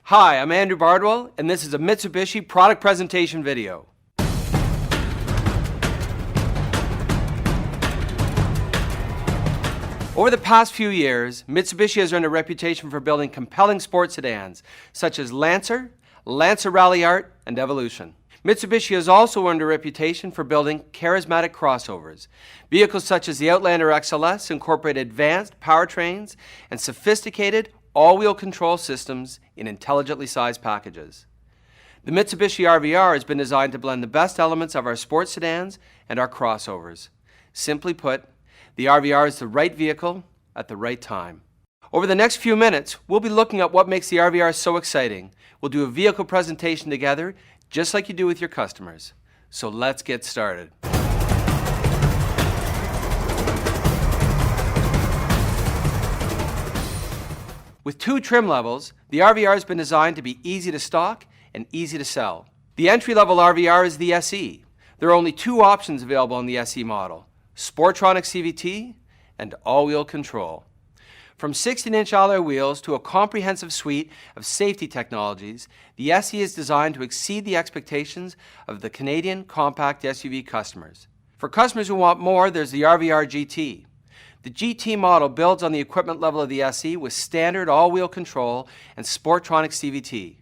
Hi, I'm Andrew Bardwell, and this is a Mitsubishi product presentation video. Over the past few years, Mitsubishi has earned a reputation for building compelling sports sedans, such as Lancer, Lancer Rally Art, and Evolution. Mitsubishi has also earned a reputation for building charismatic crossovers. Vehicles such as the Outlander XLS incorporate advanced powertrains and sophisticated all-wheel control systems in intelligently sized packages. The Mitsubishi RVR has been designed to blend the best elements of our sports sedans and our crossovers. Simply put, the RVR is the right vehicle at the right time. Over the next few minutes, we'll be looking at what makes the RVR so exciting. We'll do a vehicle presentation together, just like you do with your customers. So let's get started. With two trim levels, the RVR has been designed to be easy to stock and easy to sell. The entry-level RVR is the SE. There are only two options available on the SE model: Sportronic CVT and all-wheel control. From 16-inch alloy wheels to a comprehensive suite of safety technologies, the SE is designed to exceed the expectations of the Canadian compact SUV customers. For customers who want more, there's the RVR GT. The GT model builds on the equipment level of the SE with standard all-wheel control and Sportronic CVT.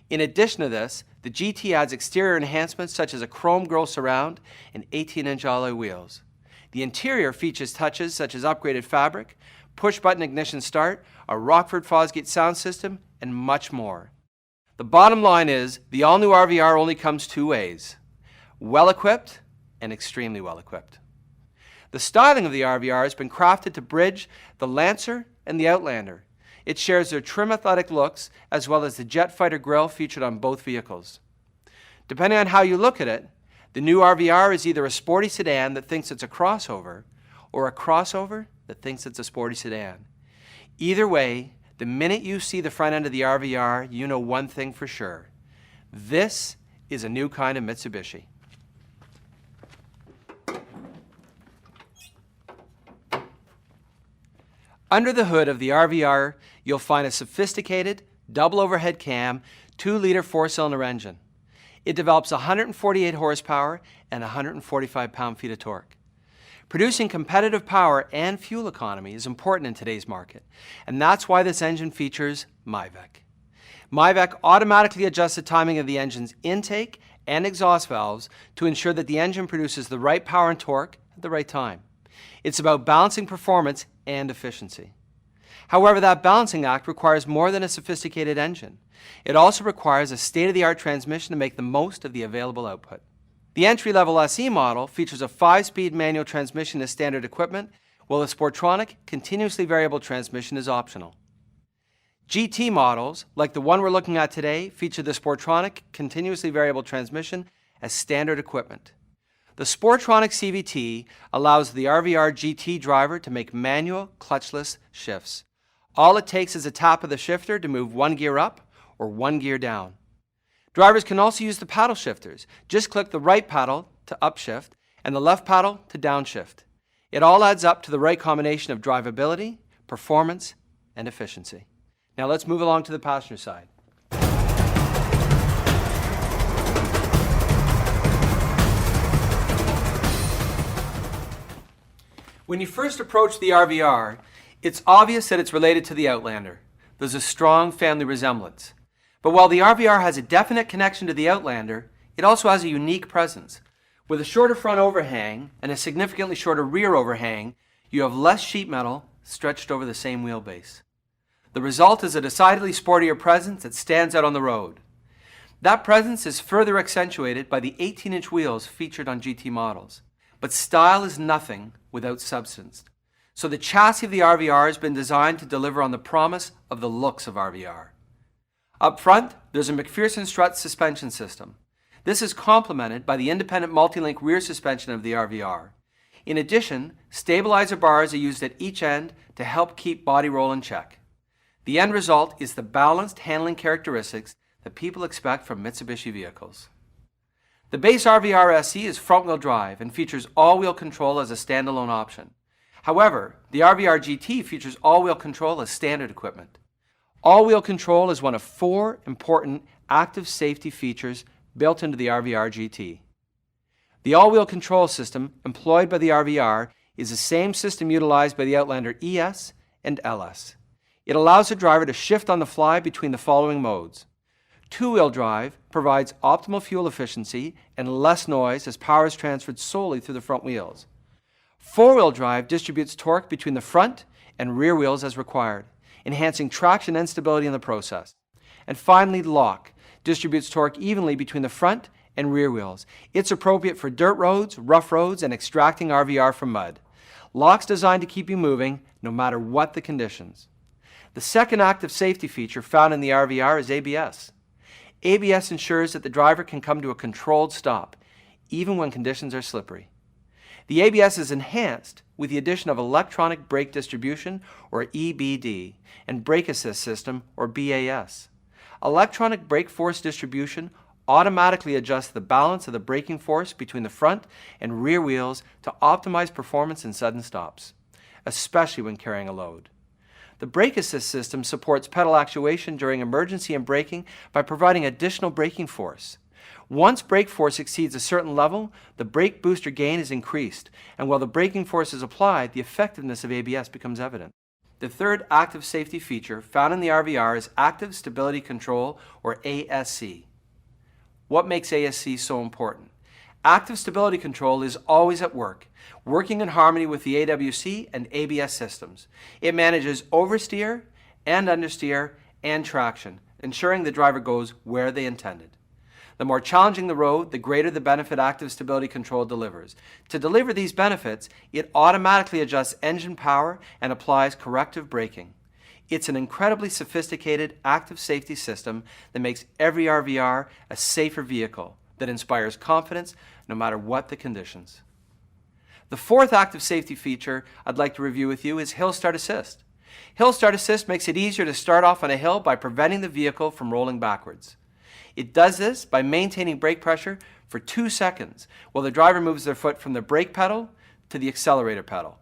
In addition to this, the GT adds exterior enhancements such as a chrome grille surround and 18-inch alloy wheels. The interior features touches such as upgraded fabric, push-button ignition start, a Rockford Fosgate sound system, and much more. The bottom line is, the all-new RVR only comes two ways: well-equipped and extremely well-equipped. The styling of the RVR has been crafted to bridge the Lancer and the Outlander. It shares their trim athletic looks as well as the jet fighter grille featured on both vehicles. Depending on how you look at it, the new RVR is either a sporty sedan that thinks it's a crossover or a crossover that thinks it's a sporty sedan. Either way, the minute you see the front end of the RVR, you know one thing for sure: this is a new kind of Mitsubishi. Under the hood of the RVR, you'll find a sophisticated, double overhead cam, 2-liter 4-cylinder engine. It develops 148 horsepower and 145 pound-feet of torque. Producing competitive power and fuel economy is important in today's market, and that's why this engine features MyVec. MyVec automatically adjusts the timing of the engine's intake and exhaust valves to ensure that the engine produces the right power and torque at the right time. It's about balancing performance and efficiency. However, that balancing act requires more than a sophisticated engine. It also requires a state-of-the-art transmission to make the most of the available output. The entry-level SE model features a 5-speed manual transmission as standard equipment, while the Sportronic continuously variable transmission is optional. GT models, like the one we're looking at today, feature the Sportronic continuously variable transmission as standard equipment. The Sportronic CVT allows the RVR GT driver to make manual, clutchless shifts. All it takes is a tap of the shifter to move one gear up or one gear down. Drivers can also use the paddle shifters. Just click the right paddle to upshift and the left paddle to downshift. It all adds up to the right combination of drivability, performance, and efficiency. Now let's move along to the passenger side. When you first approach the RVR, it's obvious that it's related to the Outlander. There's a strong family resemblance. But while the RVR has a definite connection to the Outlander, it also has a unique presence. With a shorter front overhang and a significantly shorter rear overhang, you have less sheet metal stretched over the same wheelbase. The result is a decidedly sportier presence that stands out on the road. That presence is further accentuated by the 18-inch wheels featured on GT models. But style is nothing without substance. So the chassis of the RVR has been designed to deliver on the promise of the looks of RVR. Up front, there's a McPherson strut suspension system. This is complemented by the independent multi-link rear suspension of the RVR. In addition, stabilizer bars are used at each end to help keep body roll in check. The end result is the balanced handling characteristics that people expect from Mitsubishi vehicles. The base RVR SE is front-wheel drive and features all-wheel control as a standalone option. However, the RVR GT features all-wheel control as standard equipment. All-wheel control is one of 4 important active safety features built into the RVR GT. The all-wheel control system employed by the RVR is the same system utilized by the Outlander ES and LS. It allows the driver to shift on the fly between the following modes. Two-wheel drive provides optimal fuel efficiency and less noise as power is transferred solely through the front wheels. Four-wheel drive distributes torque between the front and rear wheels as required, enhancing traction and stability in the process. And finally, lock distributes torque evenly between the front and rear wheels. It's appropriate for dirt roads, rough roads, and extracting RVR from mud. Lock's designed to keep you moving no matter what the conditions. The second active safety feature found in the RVR is ABS. ABS ensures that the driver can come to a controlled stop, even when conditions are slippery. The ABS is enhanced with the addition of electronic brake distribution, or EBD, and brake assist system, or BAS. Electronic brake force distribution automatically adjusts the balance of the braking force between the front and rear wheels to optimize performance in sudden stops, especially when carrying a load. The brake assist system supports pedal actuation during emergency and braking by providing additional braking force. Once brake force exceeds a certain level, the brake booster gain is increased, and while the braking force is applied, the effectiveness of ABS becomes evident. The third active safety feature found in the RVR is Active Stability Control, or ASC. What makes ASC so important? Active Stability Control is always at work, working in harmony with the AWC and ABS systems. It manages oversteer and understeer and traction, ensuring the driver goes where they intended. The more challenging the road, the greater the benefit Active Stability Control delivers. To deliver these benefits, it automatically adjusts engine power and applies corrective braking. It's an incredibly sophisticated active safety system that makes every RVR a safer vehicle that inspires confidence no matter what the conditions. The fourth active safety feature I'd like to review with you is Hill Start Assist. Hill Start Assist makes it easier to start off on a hill by preventing the vehicle from rolling backwards. It does this by maintaining brake pressure for 2 seconds while the driver moves their foot from the brake pedal to the accelerator pedal.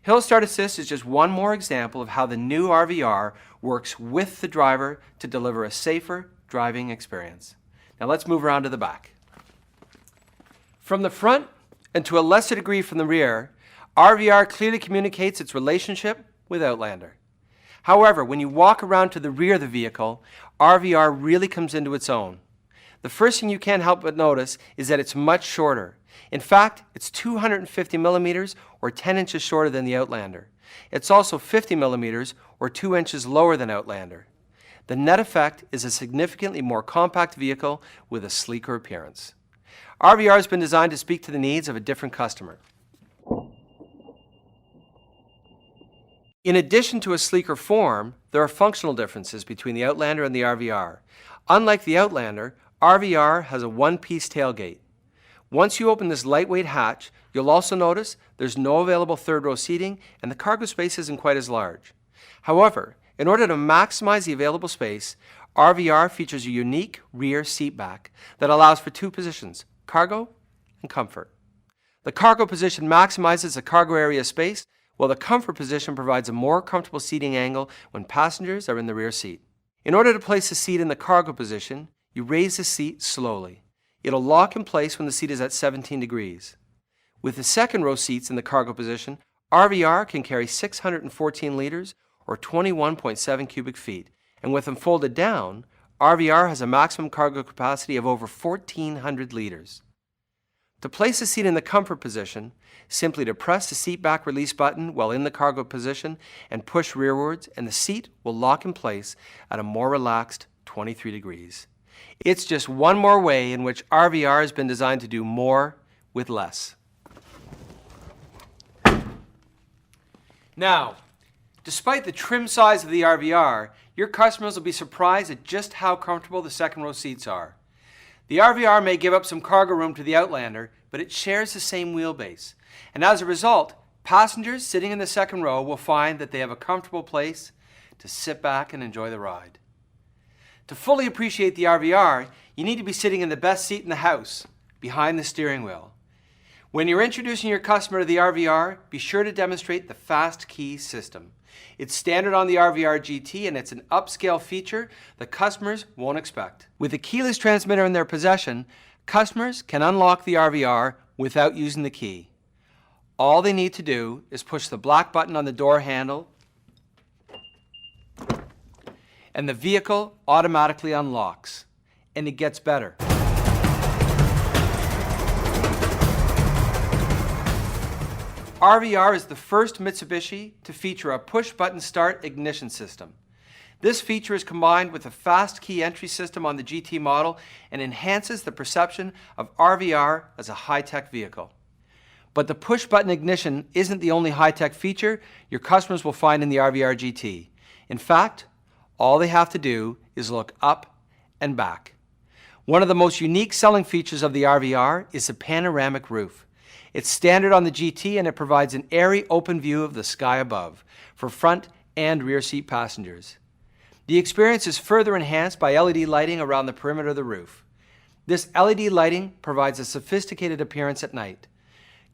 Hill Start Assist is just one more example of how the new RVR works with the driver to deliver a safer driving experience. Now let's move around to the back. From the front, and to a lesser degree from the rear, RVR clearly communicates its relationship with Outlander. However, when you walk around to the rear of the vehicle, RVR really comes into its own. The first thing you can't help but notice is that it's much shorter. In fact, it's 250 millimeters or 10 inches shorter than the Outlander. It's also 50 millimeters or 2 inches lower than Outlander. The net effect is a significantly more compact vehicle with a sleeker appearance. RVR has been designed to speak to the needs of a different customer. In addition to a sleeker form, there are functional differences between the Outlander and the RVR. Unlike the Outlander, RVR has a one-piece tailgate. Once you open this lightweight hatch, you'll also notice there's no available third-row seating and the cargo space isn't quite as large. However, in order to maximize the available space, RVR features a unique rear seat back that allows for 2 positions, cargo and comfort. The cargo position maximizes the cargo area space, while the comfort position provides a more comfortable seating angle when passengers are in the rear seat. In order to place the seat in the cargo position, you raise the seat slowly. It'll lock in place when the seat is at 17 degrees. With the second row seats in the cargo position, RVR can carry 614 liters or 21.7 cubic feet, and with them folded down, RVR has a maximum cargo capacity of over 1,400 liters. To place the seat in the comfort position, simply depress the seat back release button while in the cargo position and push rearwards, and the seat will lock in place at a more relaxed 23 degrees. It's just one more way in which RVR has been designed to do more with less. Now, despite the trim size of the RVR, your customers will be surprised at just how comfortable the second row seats are. The RVR may give up some cargo room to the Outlander, but it shares the same wheelbase. And as a result, passengers sitting in the second row will find that they have a comfortable place to sit back and enjoy the ride. To fully appreciate the RVR, you need to be sitting in the best seat in the house, behind the steering wheel. When you're introducing your customer to the RVR, be sure to demonstrate the fast key system. It's standard on the RVR GT and it's an upscale feature that customers won't expect. With a keyless transmitter in their possession, customers can unlock the RVR without using the key. All they need to do is push the black button on the door handle and the vehicle automatically unlocks. And it gets better. RVR is the first Mitsubishi to feature a push-button start ignition system. This feature is combined with a fast key entry system on the GT model and enhances the perception of RVR as a high-tech vehicle. But the push-button ignition isn't the only high-tech feature your customers will find in the RVR GT. In fact, all they have to do is look up and back. One of the most unique selling features of the RVR is the panoramic roof. It's standard on the GT and it provides an airy open view of the sky above for front and rear seat passengers. The experience is further enhanced by LED lighting around the perimeter of the roof. This LED lighting provides a sophisticated appearance at night.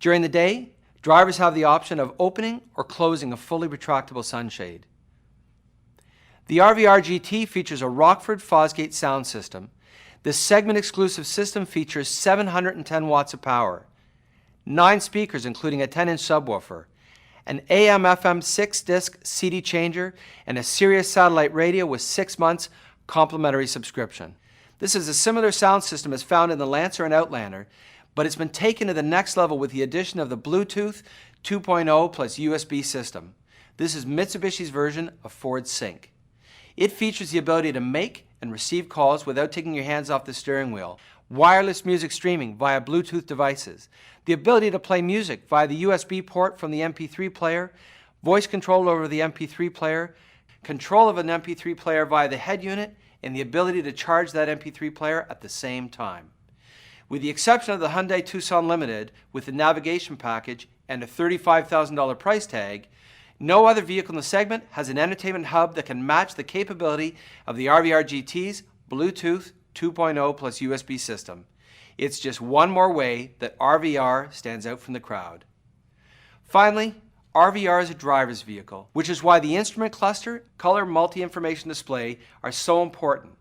During the day, drivers have the option of opening or closing a fully retractable sunshade. The RVR GT features a Rockford Fosgate sound system. This segment-exclusive system features 710 watts of power, 9 speakers including a 10-inch subwoofer, an AM/FM 6-disc CD changer, and a Sirius satellite radio with 6 months complimentary subscription. This is a similar sound system as found in the Lancer and Outlander, but it's been taken to the next level with the addition of the Bluetooth 2.0 plus USB system. This is Mitsubishi's version of Ford Sync. It features the ability to make and receive calls without taking your hands off the steering wheel, wireless music streaming via Bluetooth devices, the ability to play music via the USB port from the MP3 player, voice control over the MP3 player, control of an MP3 player via the head unit, and the ability to charge that MP3 player at the same time. With the exception of the Hyundai Tucson Limited with the navigation package and a $35,000 price tag, no other vehicle in the segment has an entertainment hub that can match the capability of the RVR GT's Bluetooth 2.0 plus USB system. It's just one more way that RVR stands out from the crowd. Finally, RVR is a driver's vehicle, which is why the instrument cluster, color multi-information display are so important.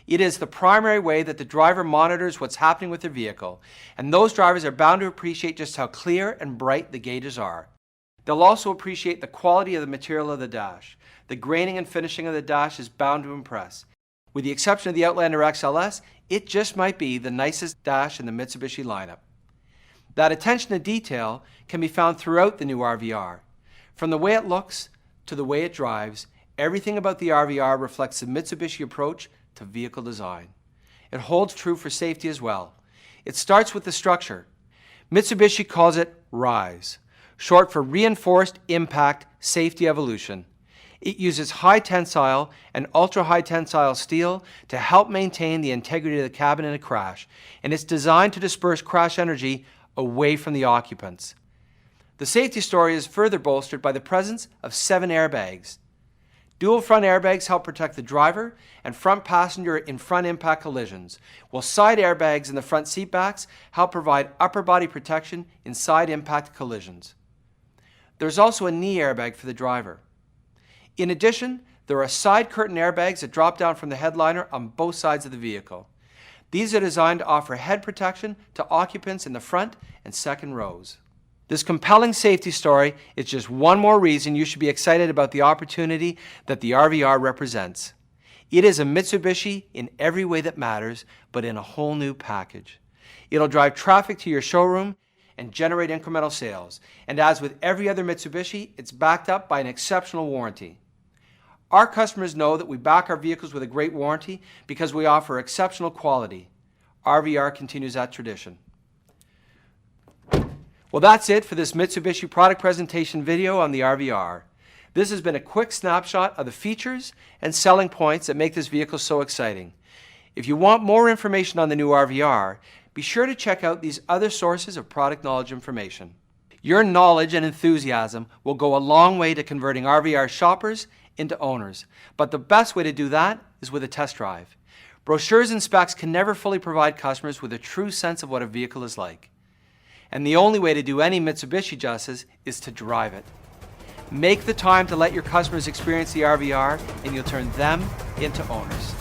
It is the primary way that the driver monitors what's happening with their vehicle, and those drivers are bound to appreciate just how clear and bright the gauges are. They'll also appreciate the quality of the material of the dash. The graining and finishing of the dash is bound to impress. With the exception of the Outlander XLS, it just might be the nicest dash in the Mitsubishi lineup. That attention to detail can be found throughout the new RVR. From the way it looks to the way it drives, everything about the RVR reflects the Mitsubishi approach to vehicle design. It holds true for safety as well. It starts with the structure. Mitsubishi calls it RISE, short for Reinforced Impact Safety Evolution. It uses high tensile and ultra high tensile steel to help maintain the integrity of the cabin in a crash, and it's designed to disperse crash energy away from the occupants. The safety story is further bolstered by the presence of 7 airbags. Dual front airbags help protect the driver and front passenger in front impact collisions, while side airbags in the front seat backs help provide upper body protection in side impact collisions. There's also a knee airbag for the driver. In addition, there are side curtain airbags that drop down from the headliner on both sides of the vehicle. These are designed to offer head protection to occupants in the front and second rows. This compelling safety story is just one more reason you should be excited about the opportunity that the RVR represents. It is a Mitsubishi in every way that matters, but in a whole new package. It'll drive traffic to your showroom and generate incremental sales. And as with every other Mitsubishi, it's backed up by an exceptional warranty. Our customers know that we back our vehicles with a great warranty because we offer exceptional quality. RVR continues that tradition. Well, that's it for this Mitsubishi product presentation video on the RVR. This has been a quick snapshot of the features and selling points that make this vehicle so exciting. If you want more information on the new RVR, be sure to check out these other sources of product knowledge information. Your knowledge and enthusiasm will go a long way to converting RVR shoppers into owners, but the best way to do that is with a test drive. Brochures and specs can never fully provide customers with a true sense of what a vehicle is like. And the only way to do any Mitsubishi justice is to drive it. Make the time to let your customers experience the RVR, and you'll turn them into owners.